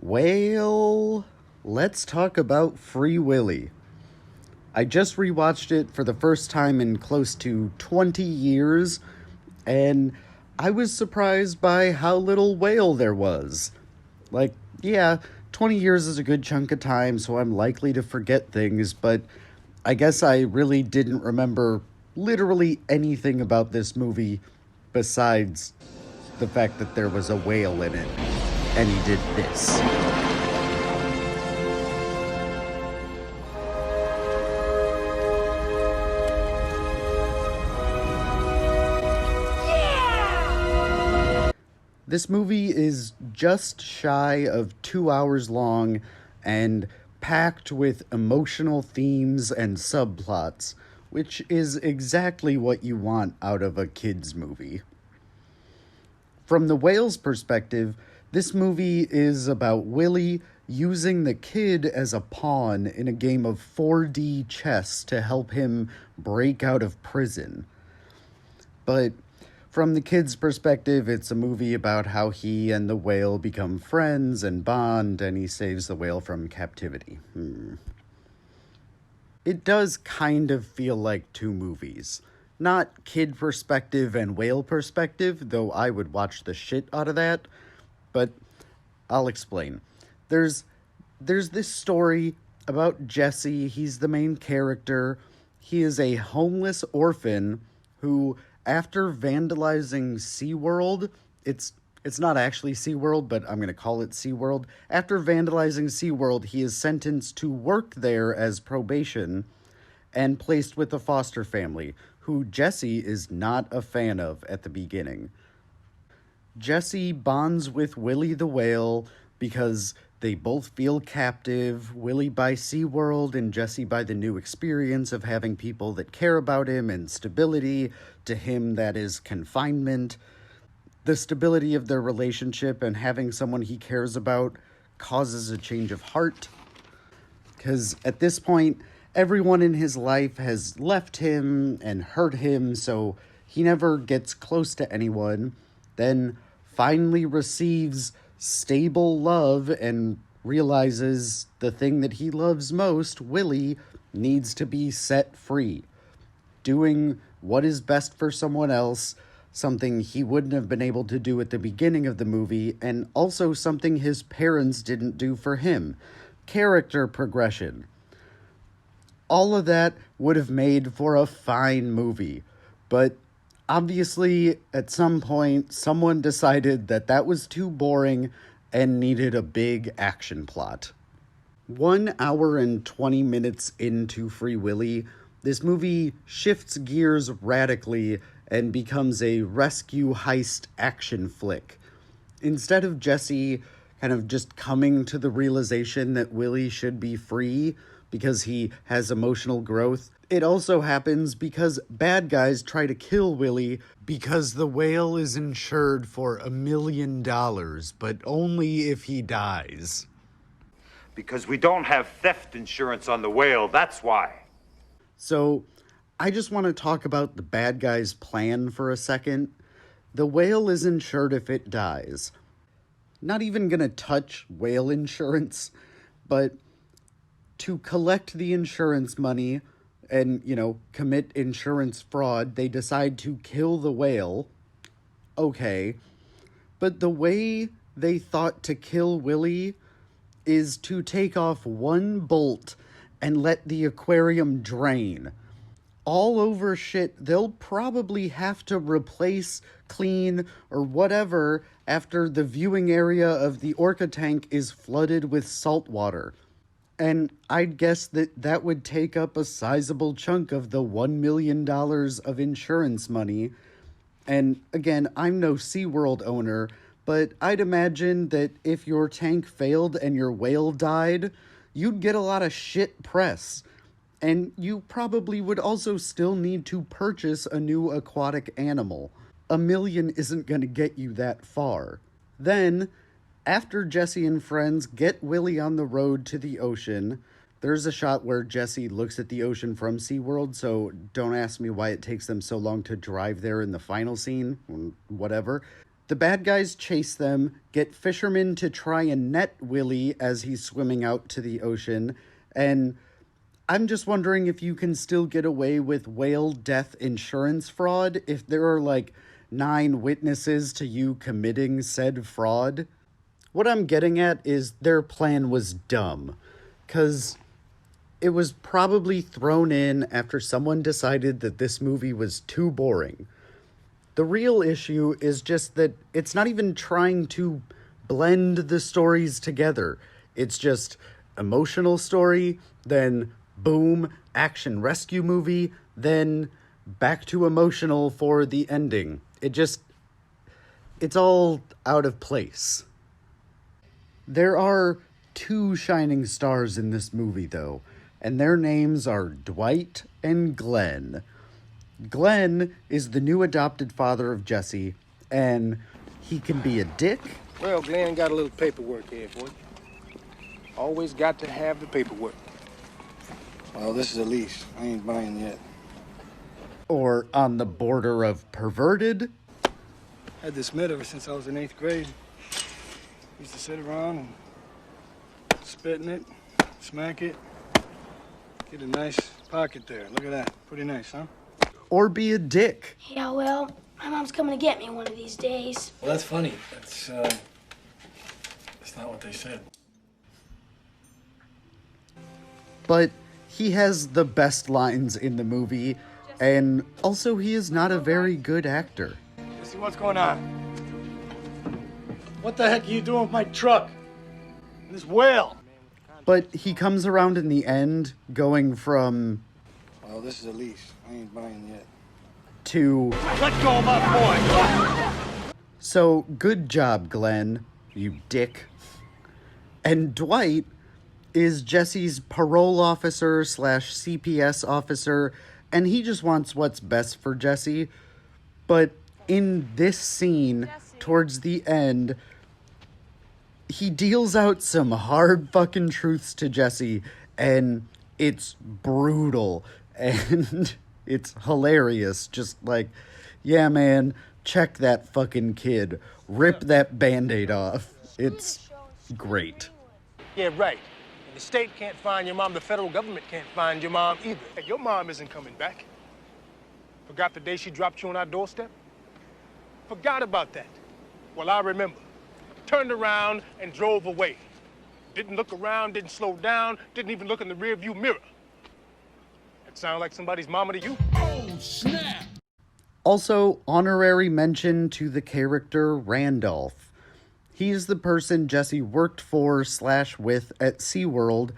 Well, let's talk about Free Willy. I just rewatched it for the first time in close to 20 years, and I was surprised by how little whale there was. Yeah, 20 years is a good chunk of time, so I'm likely to forget things, but I guess I really didn't remember literally anything about this movie besides the fact that there was a whale in it, and he did this. This movie is just shy of 2 hours long and packed with emotional themes and subplots, which is exactly what you want out of a kid's movie. From the whale's perspective, this movie is about Willy using the kid as a pawn in a game of 4D chess to help him break out of prison. But from the kid's perspective, it's a movie about how he and the whale become friends and bond, and he saves the whale from captivity. It does kind of feel like two movies. Not kid perspective and whale perspective, though I would watch the shit out of that, but I'll explain. There's this story about Jesse. He's the main character. He is a homeless orphan who, after vandalizing SeaWorld, it's not actually SeaWorld, but I'm going to call it SeaWorld. After vandalizing SeaWorld, he is sentenced to work there as probation and placed with a foster family, who Jesse is not a fan of at the beginning. Jesse bonds with Willy the whale because they both feel captive, Willy by SeaWorld and Jesse by the new experience of having people that care about him and stability. To him, that is confinement. The stability of their relationship and having someone he cares about causes a change of heart. Because at this point, everyone in his life has left him and hurt him, so he never gets close to anyone. Then finally receives stable love and realizes the thing that he loves most, Willy, needs to be set free. Doing what is best for someone else, something he wouldn't have been able to do at the beginning of the movie, and also something his parents didn't do for him. Character progression. All of that would have made for a fine movie, but obviously, at some point, someone decided that that was too boring and needed a big action plot. 1 hour and 20 minutes into Free Willy, this movie shifts gears radically and becomes a rescue heist action flick. Instead of Jesse kind of just coming to the realization that Willy should be free because he has emotional growth, it also happens because bad guys try to kill Willy because the whale is insured for $1 million, but only if he dies. Because we don't have theft insurance on the whale, that's why. So, I just want to talk about the bad guy's plan for a second. The whale is insured if it dies. Not even gonna touch whale insurance, but to collect the insurance money and, commit insurance fraud, they decide to kill the whale. Okay. But the way they thought to kill Willy is to take off one bolt and let the aquarium drain. All over shit they'll probably have to replace, clean, or whatever after the viewing area of the orca tank is flooded with salt water. And I'd guess that would take up a sizable chunk of the $1 million of insurance money. And again, I'm no SeaWorld owner, but I'd imagine that if your tank failed and your whale died, you'd get a lot of shit press. And you probably would also still need to purchase a new aquatic animal. $1 million isn't going to get you that far. Then, after Jesse and friends get Willy on the road to the ocean, there's a shot where Jesse looks at the ocean from SeaWorld, so don't ask me why it takes them so long to drive there in the final scene, whatever. The bad guys chase them, get fishermen to try and net Willy as he's swimming out to the ocean, and I'm just wondering if you can still get away with whale death insurance fraud if there are like 9 witnesses to you committing said fraud. What I'm getting at is their plan was dumb, because it was probably thrown in after someone decided that this movie was too boring. The real issue is just that it's not even trying to blend the stories together. It's just emotional story, then boom, action rescue movie, then back to emotional for the ending. It's all out of place. There are 2 shining stars in this movie, though, and their names are Dwight and Glenn. Glenn is the new adopted father of Jesse, and he can be a dick. Well, Glenn got a little paperwork here for you. Always got to have the paperwork. Well, this is a lease. I ain't buying yet. Or on the border of perverted. Had this med ever since I was in 8th grade. Used to sit around and spit in it, smack it, get a nice pocket there. Look at that. Pretty nice, huh? Or be a dick. Yeah, well, my mom's coming to get me one of these days. Well, that's funny. That's not what they said. But he has the best lines in the movie, and also he is not a very good actor. Jesse, what's going on? What the heck are you doing with my truck? This whale? But he comes around in the end, going from... Well, this is a lease. I ain't buying yet. To... Let go of my boy! So, good job, Glenn, you dick. And Dwight is Jesse's parole officer / CPS officer, and he just wants what's best for Jesse. But in this scene, towards the end, he deals out some hard fucking truths to Jesse, and it's brutal, and it's hilarious. Just like, yeah, man, check that fucking kid. Rip that Band-Aid off. It's great. Yeah, right. The state can't find your mom. The federal government can't find your mom either. Hey, your mom isn't coming back. Forgot the day she dropped you on our doorstep? Forgot about that. Well, I remember. Turned around and drove away. Didn't look around, didn't slow down, didn't even look in the rearview mirror. That sound like somebody's mama to you? Oh, snap! Also, honorary mention to the character Randolph. He's the person Jesse worked for / with at SeaWorld,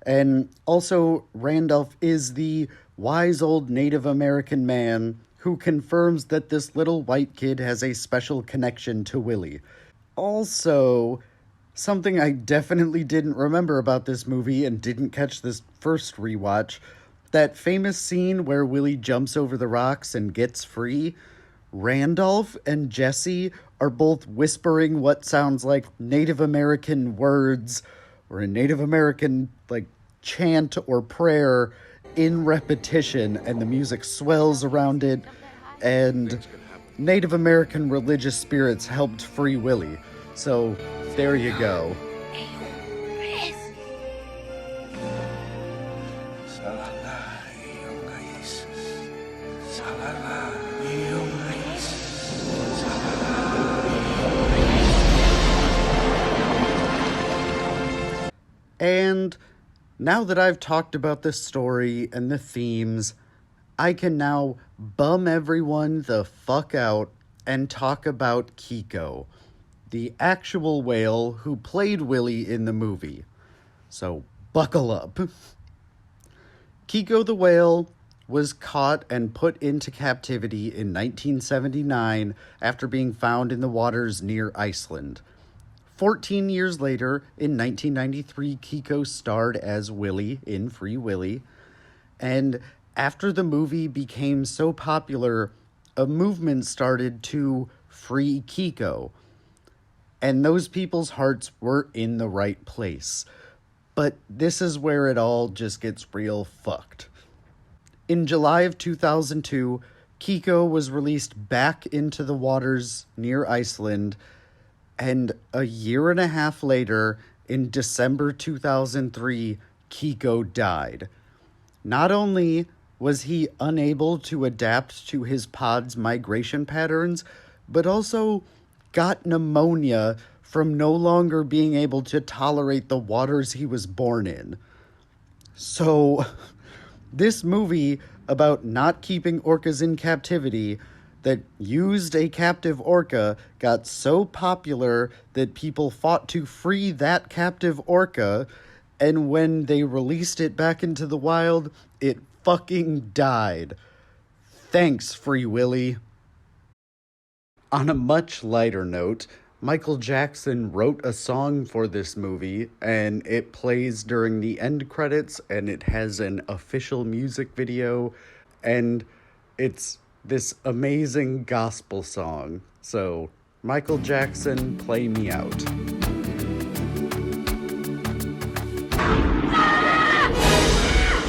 and also Randolph is the wise old Native American man who confirms that this little white kid has a special connection to Willy. Also, something I definitely didn't remember about this movie and didn't catch this first rewatch, that famous scene where Willy jumps over the rocks and gets free, Randolph and Jesse are both whispering what sounds like Native American words or a Native American like chant or prayer in repetition, and the music swells around it, and Native American religious spirits helped free Willy. So there you go. And now that I've talked about the story and the themes, I can now bum everyone the fuck out and talk about Kiko, the actual whale who played Willy in the movie. So buckle up. Kiko the whale was caught and put into captivity in 1979 after being found in the waters near Iceland. 14 years later, in 1993, Kiko starred as Willy in Free Willy, and after the movie became so popular, a movement started to free Kiko, and those people's hearts were in the right place. But this is where it all just gets real fucked. In July of 2002, Kiko was released back into the waters near Iceland, and a year and a half later, in December 2003, Kiko died. Not only was he unable to adapt to his pod's migration patterns, but also got pneumonia from no longer being able to tolerate the waters he was born in. So, this movie about not keeping orcas in captivity that used a captive orca got so popular that people fought to free that captive orca, and when they released it back into the wild, it fucking died. Thanks, Free Willy. On a much lighter note, Michael Jackson wrote a song for this movie, and it plays during the end credits, and it has an official music video, and it's this amazing gospel song. So, Michael Jackson, play me out.